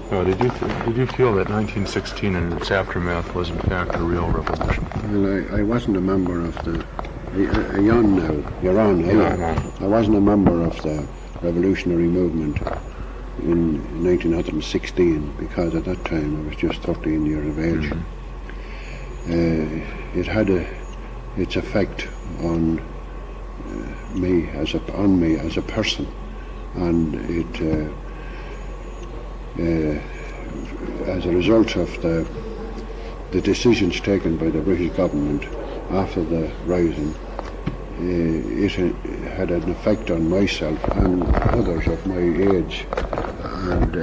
Oh, did you feel that 1916 and its aftermath was in fact a real revolution? Well, I wasn't a member of the... You're on now. You're on. I wasn't a member of the revolutionary movement in 1916 because at that time I was just 13 years of age. It had its effect on me as a person, and it as a result of the decisions taken by the British government after the rising, it had an effect on myself and others of my age and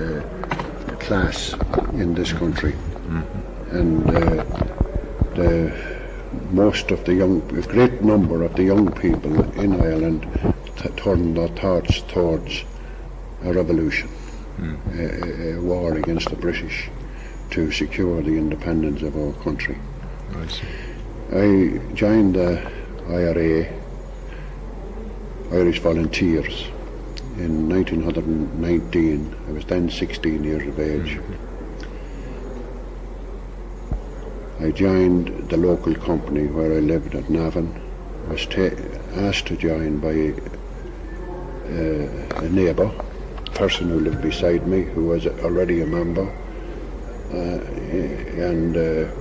class in this country. And a great number of the young people in Ireland turned their thoughts towards a revolution, a war against the British to secure the independence of our country. I joined the IRA, Irish Volunteers, in 1919. I was then 16 years of age. I joined the local company where I lived at Navan. I was asked to join by a neighbour, person who lived beside me, who was already a member, and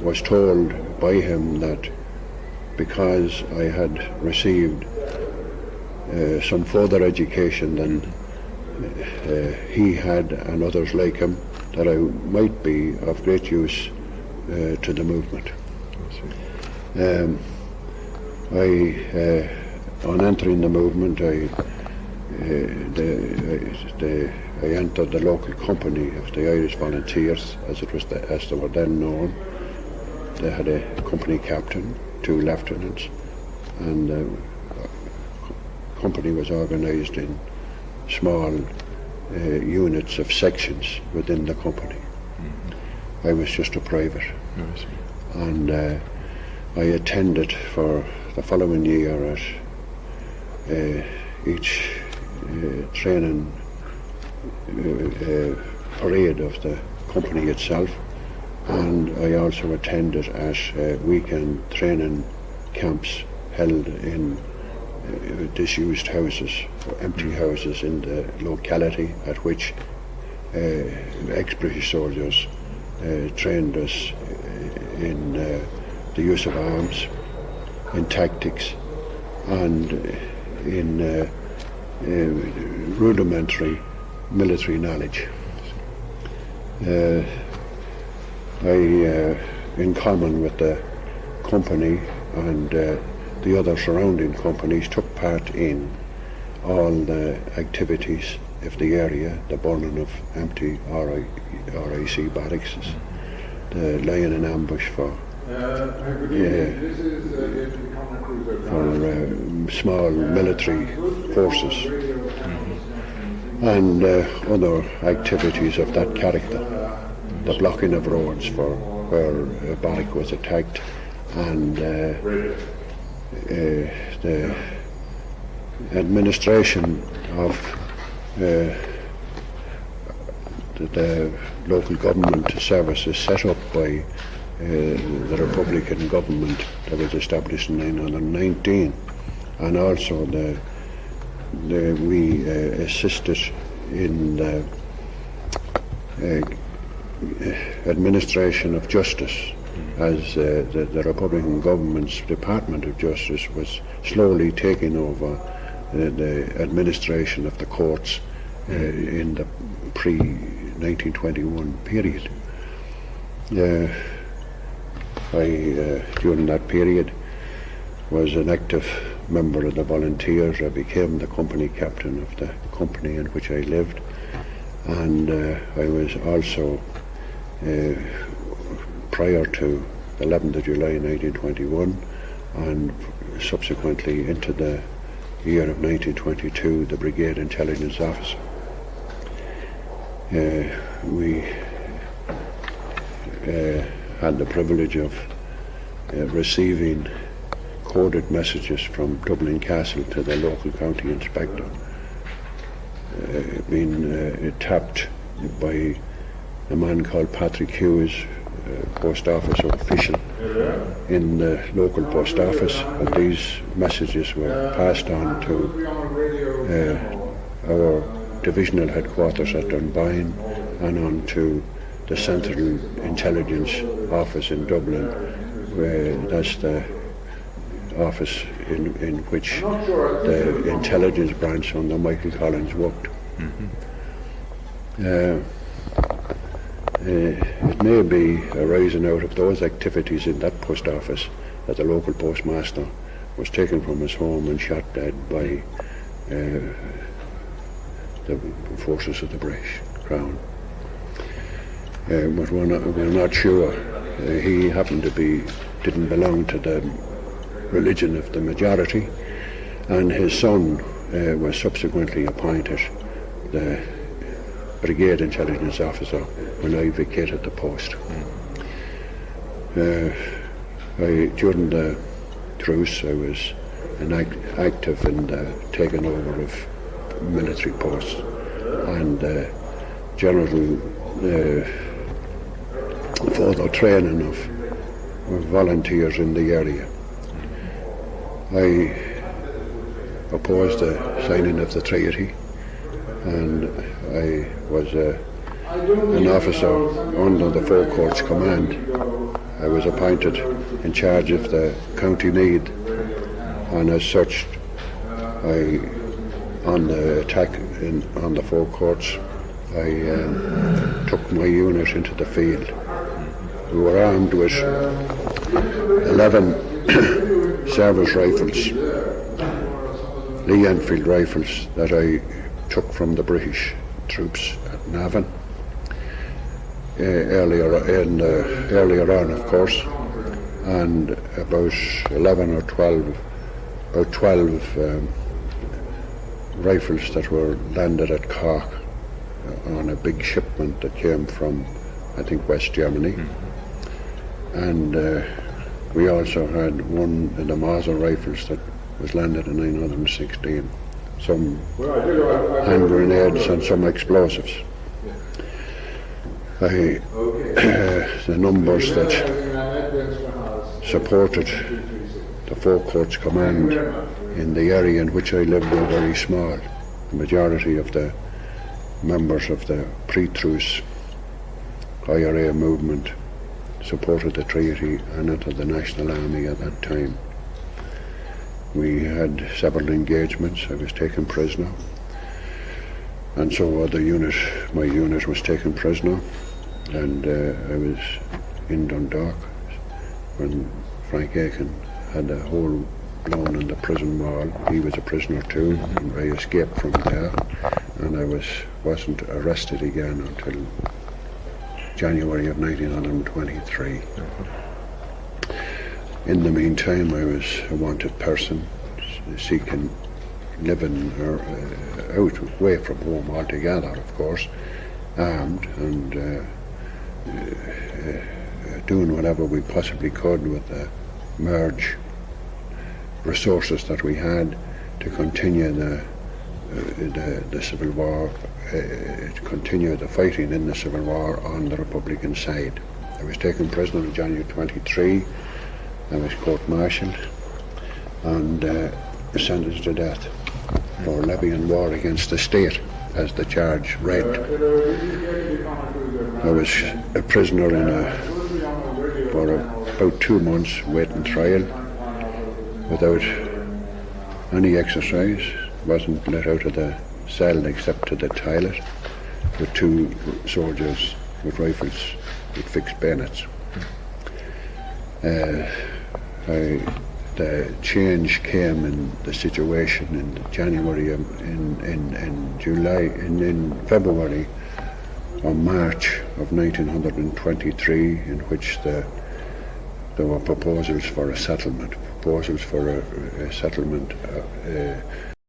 was told by him that because I had received some further education than he had and others like him, that I might be of great use to the movement. On entering the movement, I entered the local company of the Irish Volunteers, as they were then known. They had a company captain, 2 lieutenants, and the company was organised in small units of sections within the company. I was just a private, and I attended for the following year at each training parade of the company itself, and I also attended at weekend training camps held in disused houses, empty houses in the locality, at which ex-British soldiers trained us in the use of arms, in tactics, and in rudimentary military knowledge. I, in common with the company and the other surrounding companies, took part in all the activities of the area, the burning of empty RIC barracks, the lying in ambush for small military forces, and other activities of that character, the blocking of roads for where a barrack was attacked, and the administration of the local government services set up by the Republican government that was established in 1919, and also we assisted in the administration of justice, as the Republican government's Department of Justice was slowly taking over the administration of the courts in the pre-1921 period. I, during that period, was an active member of the volunteers. I became the company captain of the company in which I lived, and I was also, prior to the 11th of July 1921 and subsequently into the year of 1922, the Brigade Intelligence Officer. We had the privilege of receiving coded messages from Dublin Castle to the local county inspector, being tapped by a man called Patrick Hughes, post office official in the local post office, and these messages were passed on to our divisional headquarters at Dunboyne and on to the Central Intelligence Office in Dublin, where that's the office in which the intelligence branch under Michael Collins worked. It may be arising out of those activities in that post office that the local postmaster was taken from his home and shot dead by the forces of the British Crown. But we're not sure. He happened to didn't belong to the religion of the majority, and his son was subsequently appointed the Brigade Intelligence Officer when I vacated the post. During the truce, I was active in the taking over of military posts and general further training of volunteers in the area. I opposed the signing of the treaty, and I was an officer under the Four Courts Command. I was appointed in charge of the County Meath, and as such, on the attack on the Four Courts, I took my unit into the field. We were armed with 11 service rifles, Lee Enfield rifles, that I took from the British troops at Navan earlier on, of course, and about 11 or 12 rifles that were landed at Cork on a big shipment that came from, I think, West Germany. And we also had one of the Mauser rifles that was landed in 1916, some hand grenades and some explosives. The numbers that supported the Four Courts Command in the area in which I lived were very small. The majority of the members of the pre-truce IRA movement supported the treaty and entered the National Army at that time. We had several engagements. I was taken prisoner, and so my unit was taken prisoner, and I was in Dundalk when Frank Aiken had a hole blown in the prison wall. He was a prisoner too, and I escaped from there, and I wasn't arrested again until January of 1923. In the meantime, I was a wanted person, seeking living out, away from home altogether, of course, armed and doing whatever we possibly could with the merge resources that we had to continue the Civil War, to continue the fighting in the Civil War on the Republican side. I was taken prisoner in January 23. I was court-martialed and sentenced to death for levying war against the state, as the charge read. I was a prisoner for about 2 months waiting trial without any exercise. Wasn't let out of the cell except to the toilet with 2 soldiers with rifles with fixed bayonets. The change came in the situation in January, in July, in February or March of 1923, in which there were proposals for a settlement,